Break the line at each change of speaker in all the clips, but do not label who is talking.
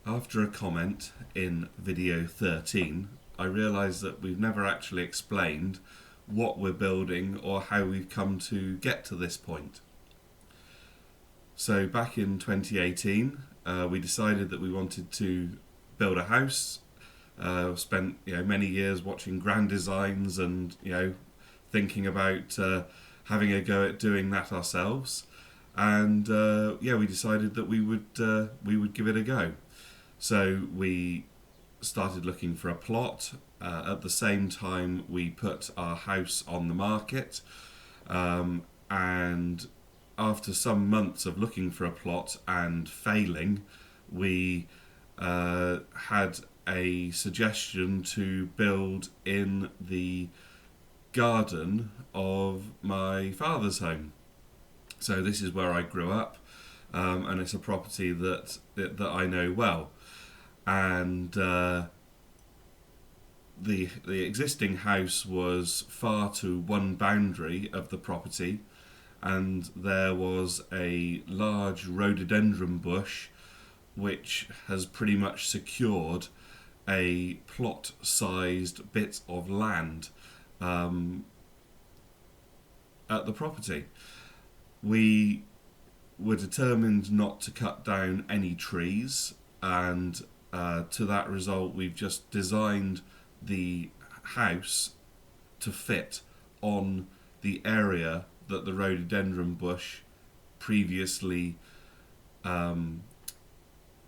After a comment in video 13, I realised that we've never actually explained what we're building or how we've come to get to this point. So back in 2018, we decided that we wanted to build a house. Spent many years watching Grand Designs and thinking about having a go at doing that ourselves. And we decided that we would give it a go. So we started looking for a plot. At the same time, we put our house on the market. And after some months of looking for a plot and failing, we had a suggestion to build in the garden of my father's home. So this is where I grew up, and it's a property that I know well. And the existing house was far to one boundary of the property, and there was a large rhododendron bush which has pretty much secured a plot-sized bit of land at the property. We were determined not to cut down any trees, and to that result we've just designed the house to fit on the area that the rhododendron bush previously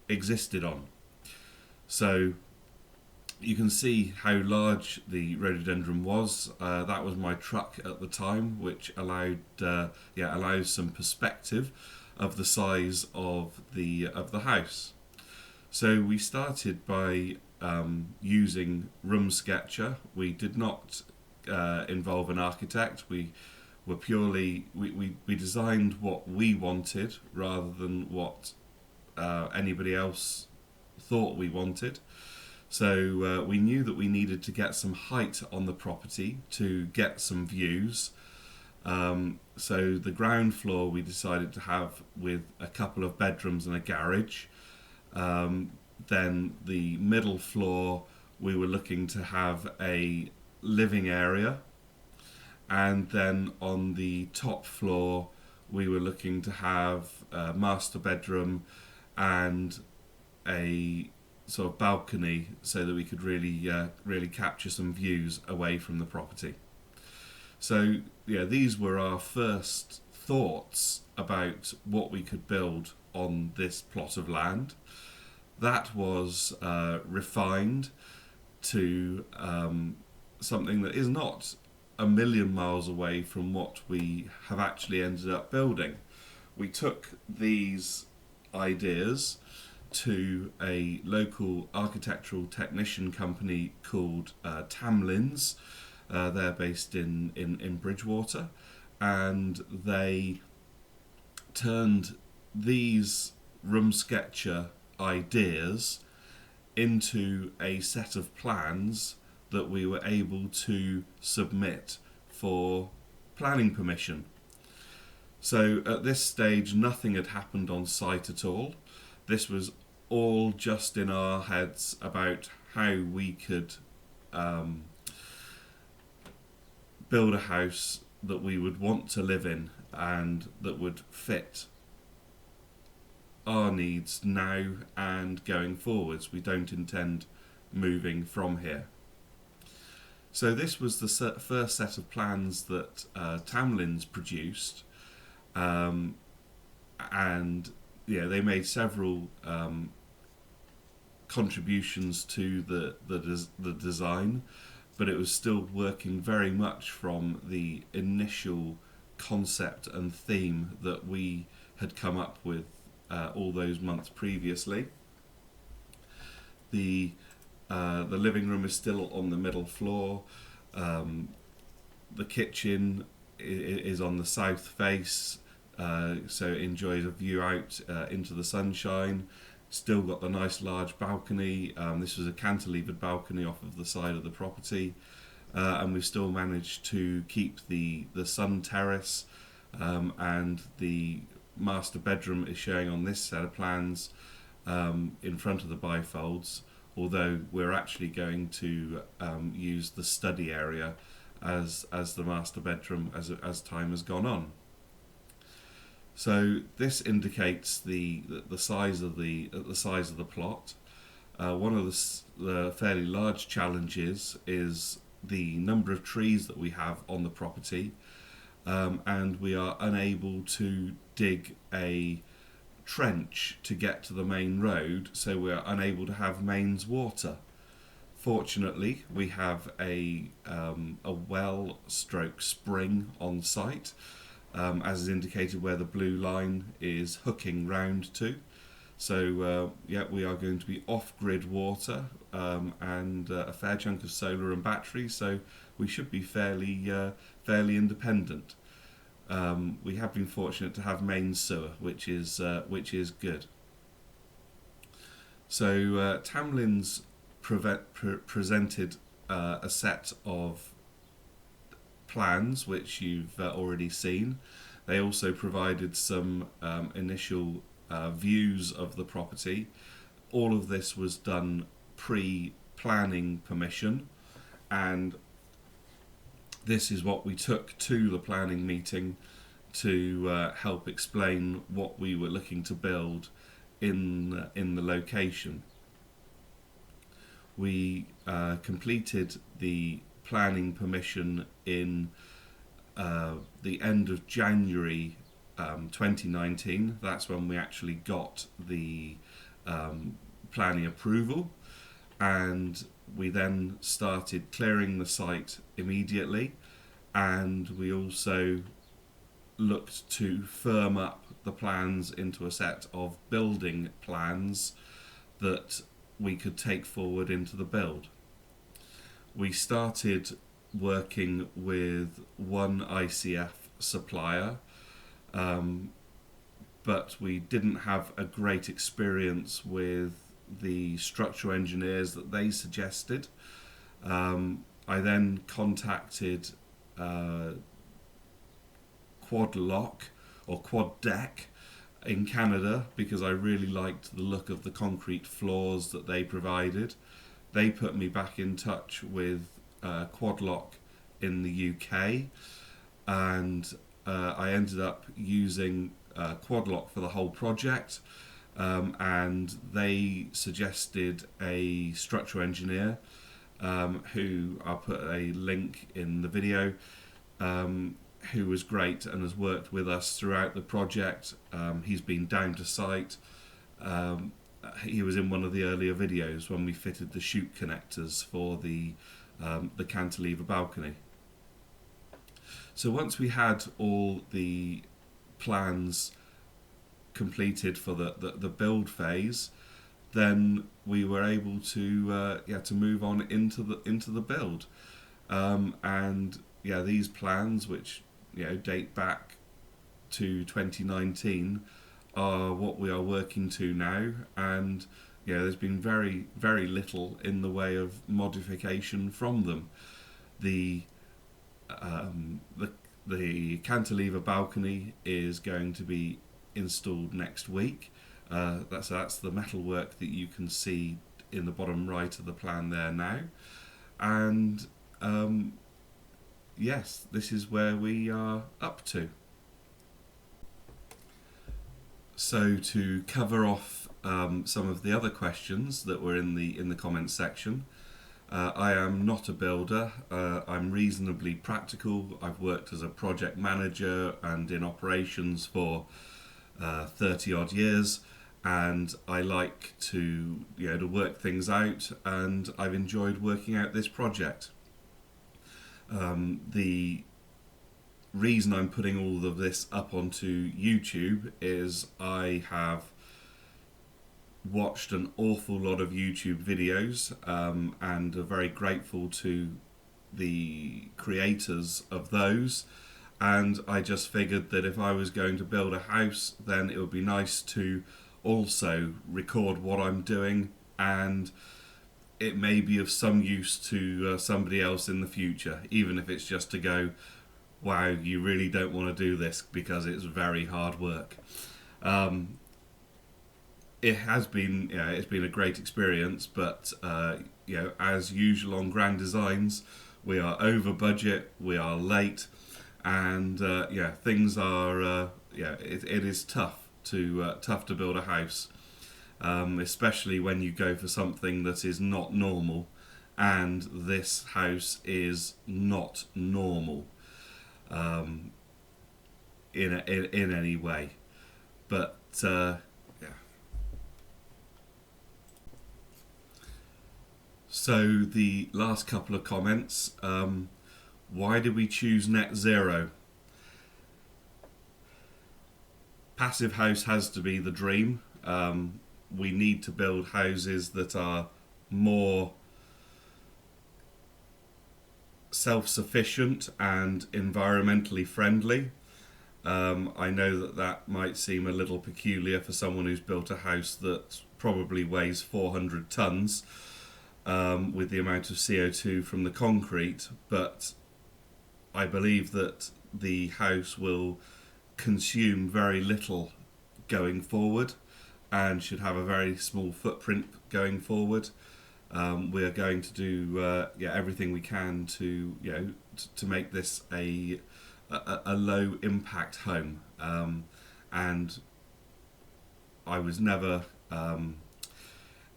existed on. So you can see how large the rhododendron was. That was my truck at the time, which allows some perspective of the size of the house. So we started by using Room Sketcher. We did not involve an architect. We designed what we wanted rather than what anybody else thought we wanted. So we knew that we needed to get some height on the property to get some views. So the ground floor we decided to have with a couple of bedrooms and a garage. Then the middle floor we were looking to have a living area. And then on the top floor we were looking to have a master bedroom and a sort of balcony so that we could really capture some views away from the property. So these were our first thoughts about what we could build on this plot of land. That was refined to something that is not a million miles away from what we have actually ended up building. We took these ideas to a local architectural technician company called Tamlins. They're based in Bridgewater, and they turned these Room Sketcher ideas into a set of plans that we were able to submit for planning permission. So at this stage nothing had happened on site at all. This was all just in our heads about how we could build a house that we would want to live in and that would fit our needs now and going forwards. We don't intend moving from here. So this was the first set of plans that Tamlins produced, and they made several contributions to the design, but it was still working very much from the initial concept and theme that we had come up with all those months previously. The living room is still on the middle floor. The kitchen is on the south face, so it enjoys a view out into the sunshine. Still got the nice large balcony. This was a cantilevered balcony off of the side of the property, and we've still managed to keep the sun terrace, and the master bedroom is showing on this set of plans. in front of the bifolds, although we're actually going to use the study area as the master bedroom as time has gone on. So this indicates the size of the plot. One of the fairly large challenges is the number of trees that we have on the property, and we are unable to dig a trench to get to the main road, so we're unable to have mains water. Fortunately, we have a well stroke spring on site, as is indicated where the blue line is hooking round to. So yeah, we are going to be off-grid water, and a fair chunk of solar and batteries, so we should be fairly independent. We have been fortunate to have main sewer, which is good. So Tamlin's presented a set of plans which you've already seen. They also provided some initial views of the property. All of this was done pre-planning permission, and this is what we took to the planning meeting to help explain what we were looking to build in the location. We completed the planning permission in the end of January 2019. That's when we actually got the planning approval, and we then started clearing the site immediately, and we also looked to firm up the plans into a set of building plans that we could take forward into the build. We started working with one ICF supplier, but we didn't have a great experience with the structural engineers that they suggested. I then contacted Quad Lock or Quad Deck in Canada because I really liked the look of the concrete floors that they provided. They put me back in touch with Quad Lock in the UK, and I ended up using Quad Lock for the whole project, and they suggested a structural engineer who I'll put a link in the video, who was great and has worked with us throughout the project. He's been down to site. He was in one of the earlier videos when we fitted the chute connectors for the cantilever balcony. So once we had all the plans completed for the build phase, then we were able to to move on into the build, and yeah, these plans, which date back to 2019, are what we are working to now, and there's been very little in the way of modification from them. The cantilever balcony is going to be installed next week. That's the metalwork that you can see in the bottom right of the plan there now, and yes, this is where we are up to. So to cover off some of the other questions that were in the comments section, I am not a builder. I'm reasonably practical. I've worked as a project manager and in operations for 30 odd years, and I like to work things out, and I've enjoyed working out this project. The reason I'm putting all of this up onto YouTube is I have watched an awful lot of YouTube videos, and are very grateful to the creators of those, and I just figured that if I was going to build a house, then it would be nice to also record what I'm doing, and it may be of some use to somebody else in the future, even if it's just to go, wow, you really don't want to do this because it's very hard work. it has been, it's been a great experience, but as usual on Grand Designs, we are over budget, we are late, and things are it is tough to build a house, especially when you go for something that is not normal, and this house is not normal in any way. But yeah. So the last couple of comments. Why did we choose net zero? Passive house has to be the dream. We need to build houses that are more self-sufficient and environmentally friendly. I know that that might seem a little peculiar for someone who's built a house that probably weighs 400 tons with the amount of CO2 from the concrete, but I believe that the house will consume very little going forward and should have a very small footprint going forward. We are going to do everything we can to to make this a low impact home, and I was never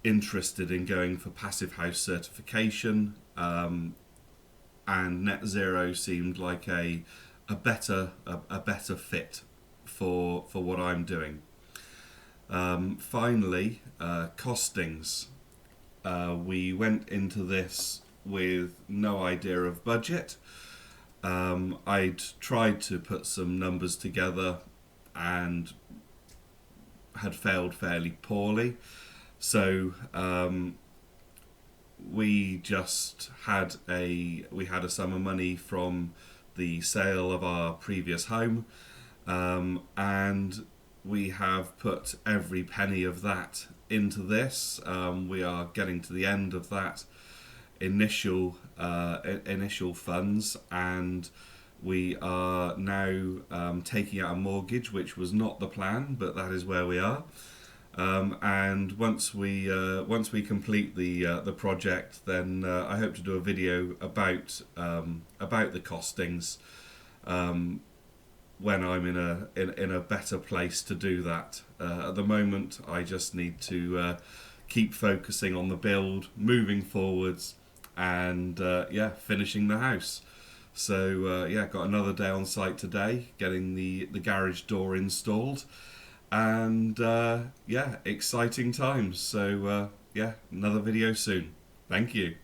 interested in going for passive house certification, and net zero seemed like a better fit for what I'm doing. Finally, costings. We went into this with no idea of budget. I'd tried to put some numbers together and had failed fairly poorly. So we just had a sum of money from the sale of our previous home, and we have put every penny of that into this. We are getting to the end of that initial funds, and we are now taking out a mortgage, which was not the plan, but that is where we are. And once we complete the project, then I hope to do a video about the costings when I'm in a better place to do that. At the moment, I just need to keep focusing on the build, moving forwards, and finishing the house. So got another day on site today, getting the garage door installed, and exciting times. So another video soon. Thank you.